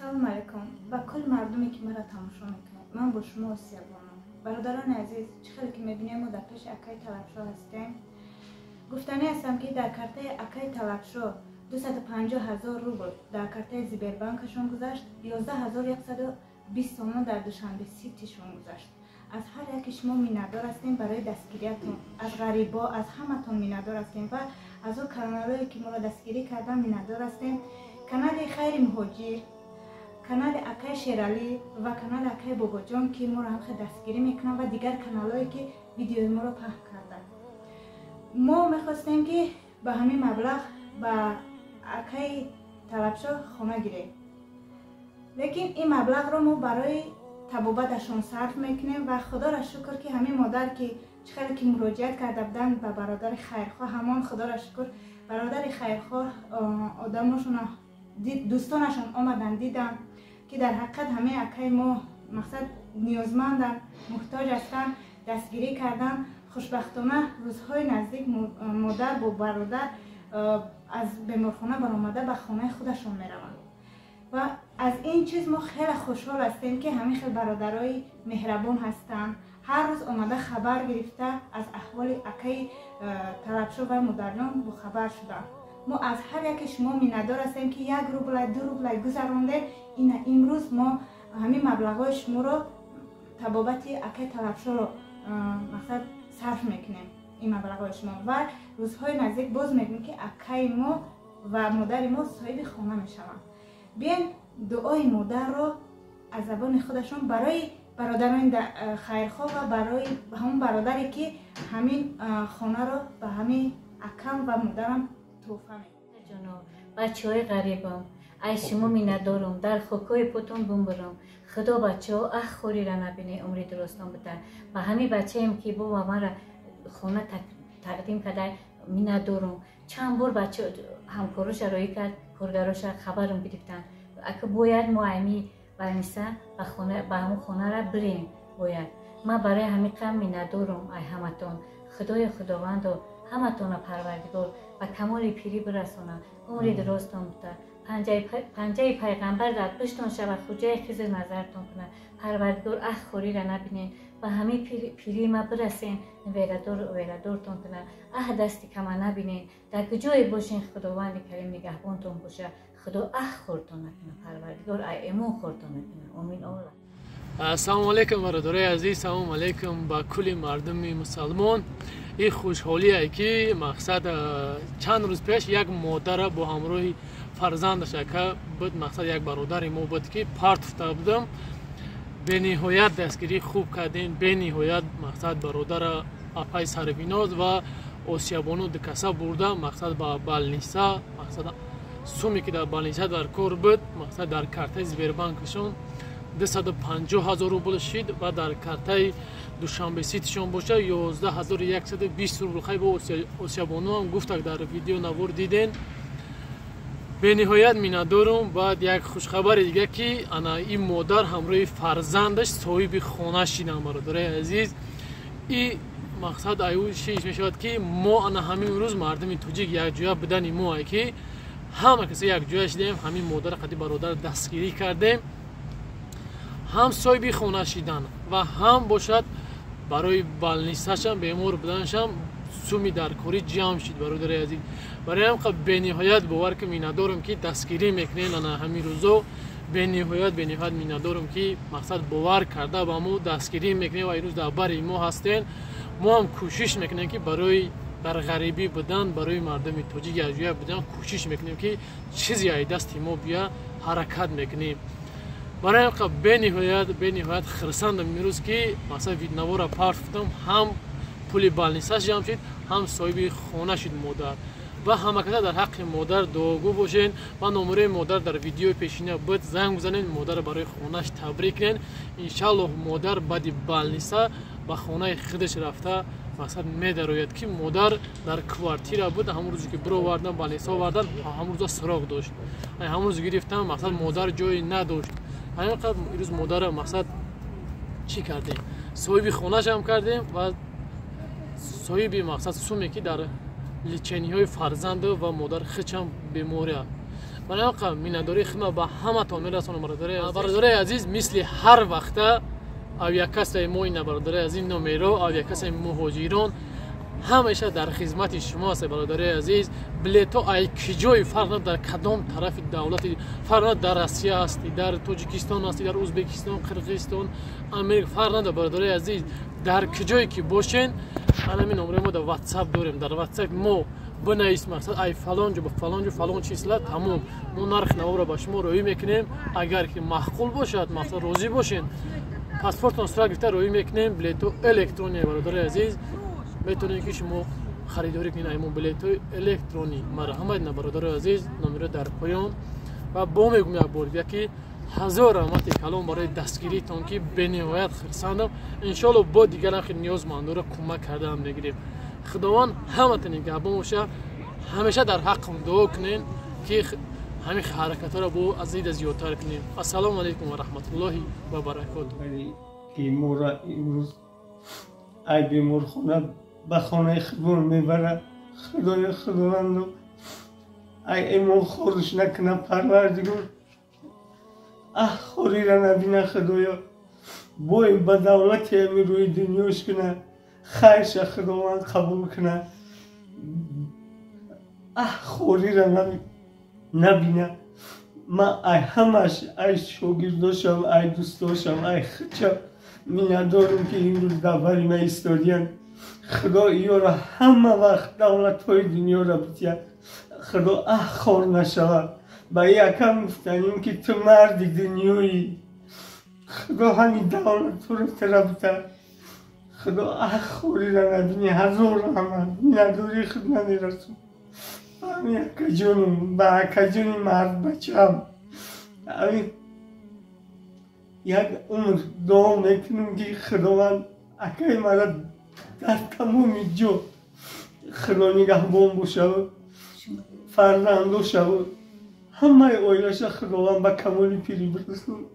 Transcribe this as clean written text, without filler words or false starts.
سلام علیکم با کل مردمی که مرا تماشا میکنید. من با شما آسیا بانم. برادران عزیز، چقدر که میبینیم ما در پیش اکای طلبشو هستیم. گفتنی هستم که در کارت اکای طلبشو 250,000 روبل در کارت زیبر بانکشون گذشت. 11,120 تومان در دوشنبه سیتیشون گذشت. از هر یک شما میندار هستیم برای دستگیریتون. از غریبا، از همتون میندار هستیم و از اون کانالایی که ما را دستگیری کردن میندار هستیم. کانال خیر مهاجر، کانال اکای شیرالی و کانال اکای بابا جان که ما را هم دستگیری میکنن و دیگر کانالایی که ویدیو ما را پخش کردن. ما میخواستیم که با همین مبلغ با اکای طلبشو خونه گیریم، لیکن این مبلغ رو ما برای طبابتشون صرف میکنیم و خدا را شکر که همین مادر که چقدر که مراجعت کرده بودن به برادر خیرخواه، همان خدا را شکر برادر خیرخواه آدماشون دوستانشون آمدن دیدن که در حقیقت همه اکای ما مقصد نیازمندن، محتاج هستن، دستگیری کردن. خوشبختانه روزهای نزدیک مادر با برادر از بیمارخانه برآمده به خانه خودشون میروند و از این چیز ما خیلی خوشحال هستیم که همین خیلی برادرای مهربان هستن. هر روز آمده خبر گرفته از احوال اکای طلبشو و مادران با خبر شدن. ما از هر یک شما میندار هستیم که 1 روبل 2 روبل گذرانده. این امروز ما همین مبلغای شما رو طبابت اکای طلبشو رو مقصد صرف میکنیم. این مبلغای شما و روزهای نزدیک باز میگیم که اکای ما و مادر ما صاحب خانه میشوند. بیاین دعای مادر رو از زبان خودشون برای برادران خیرخواه و برای همون برادری که همین خانه رو به همین اکم و مادرم توفه میکنه. جانو بچهای غریبم، ای شما میندارم در خاکای پاتون بمبرم. خدا بچه ها خوری را نبینه، عمری درستان بده. و همین بچه هم که بابا مرا خونه تقدیم کرده میندارم. چند بار بچه همکاروش رایی کرد، کارگراش خبرم گرفتن اگه باید ما همی برنیسه به همون خونه را بریم. باید ما برای همین کم میندارم. ای همتون خدای خداوند و همتون پروردگار و کمال پیری برسونه، عمری درستان بده. پنجه پیغمبر در پشتون شود، خوجه خیز نظرتون کنه. پروردگار خوری را نبینین و همه پیری ما برسین، ویردارتون کنه. دستی کما نبینین، در کجای باشین خداوند کریم نگهبانتون باشه. خدا خورتون نکنه، پروردگار ایمون خورتون نکنه. امین الله. السلام علیکم برادرای عزیز، سلام علیکم با کل مردم مسلمان. این خوشحالی است که مقصد چند روز پیش یک مادر با همراه فرزندش که بود، مقصد یک برادر ما بود که پارت افتاده بودم. به نهایت دستگیری خوب کردیم. به نهایت مقصد برادر اپای سربیناز و آسیابانو دکسا برده مقصد با بالنیسا، مقصد سومی که در بالنیسا در کار بود، مقصد در کارت زیبربانکشون 250,000 روبل شد و در کارت دوشنبه سیتشون باشه 11,120 روبل. خیلی با آسیابانو هم گفت در ویدیو نوار دیدین. به نهایت میندارم. بعد یک خوشخبر دیگه که انا این مادر همراه فرزندش صاحب خانه شدن. برادرای عزیز، این مقصد ایو چیز میشود که ما انا همین روز مردم توجیک یک جویا بدن ما که همه کسی یک جویا شدیم. همین مادر قدی برادر دستگیری کردیم، هم صاحب خانه شدن و هم باشد برای بالنیستش هم بیمار بدنش هم سومی در کاری جمع شد. برادرای عزیز، برای هم به نهایت باور که میندارم که دستگیری میکنین انا همین روزو. به نهایت میندارم که مقصد باور کرده با ما دستگیری میکنین و این روز در بر ما هستین. ما هم کوشش میکنیم که برای در غریبی بودن، برای مردم توجیک یاجویا بودن کوشش میکنیم که چیزی ای دست ما بیا حرکت میکنیم. برای هم به نهایت خرسندم میروز که مثلا ویدنوار را پارفتم، هم پولی بالنیساش جمع شد، هم صاحب خانه شد مادر. و همه کسی در حق مادر دعاگو باشین و نمره مادر در ویدیو پیشینه بود زنگ بزنین، مادر برای خانهش تبریک کنین. انشالله مادر بعد بالنیسا به خانه خودش رفته مثلا میدروید که مادر در کوارتیر بود. همون روزی که برو وردن بالنیسا وردن، همون روز سراغ داشت. همون روز گرفتم مثلا مادر جایی نداشت. همینقدر روز مادر مقصد چی کردیم؟ صاحب خانه‌ش هم کردیم و صاحب مقصد سومی که در لیچنی های فرزند و مادر خچم بیماری. مناقه مینداری خدمت با همه تا میرسونم برادرای عزیز مثل هر وقته او یک کس ما این برادرای عزیز نمیرو او یک کس مهاجران همیشه در خدمت شماست برادرای عزیز بلیتو ای کجای فرق در کدام طرف دولت فرق در روسیه است در تاجیکستان است در ازبکستان قرقیزستان امریکا فرق نداره برادرای عزیز در کجایی که باشین همین نمره ما در واتساپ داریم در واتساپ ما بنویس مقصد ای فلان جو فلان جو فلان چیزلا تمام ما نرخ نو را با شما روی میکنیم اگر که معقول باشد مقصد راضی باشین پاسپورت نصرا گرفته روی میکنیم بلیتو الکترونی برادرای عزیز میتونید که شما خریداری کنید ایمون بلیتو الکترونی مرحمت برادرای عزیز نمره در پایان و با میگم یک بار یکی هزار رحمت کلام برای دستگیری تان که بنهایت خرسندم انشالله با دیگر خیلی نیازمندان را کمک کرده هم نگیریم خداوند همه تنین گبان باشه همیشه در حقم دعا کنین که همین حرکت ها را با ازید زیادتر کنیم السلام علیکم و رحمت الله و برکاته که مورا امروز ای بیمار خونه به خانه خودمون میبره خدای خداوند ای ایمان خورش نکنه پروردگار خوری را نبینه خدایا بای به دولت امی روی دنیاش کنه خیرش خداوند قبول کنه خوری را نبینه من ای همش ای شاگرداشم ای دوستاشم ای خچم میندارم که این روز دبری من ایستادیم خدا ایو را همه وقت دولت های دنیا را بتید خدا خور نشود با یکم گفتنیم که تو مرد دنیایی خدا همین دولت رو تربته خدا خوری را نبینی هزار رحمت نداری خدمت رسول همین اکا جونی مرد بچه هم همین یک عمر دعا میکنم که خداوند اکای مرا در تمامی جو خدا نگهبان باشه فرزندو شود همه اویلش خداوند به کمالی پیری برسون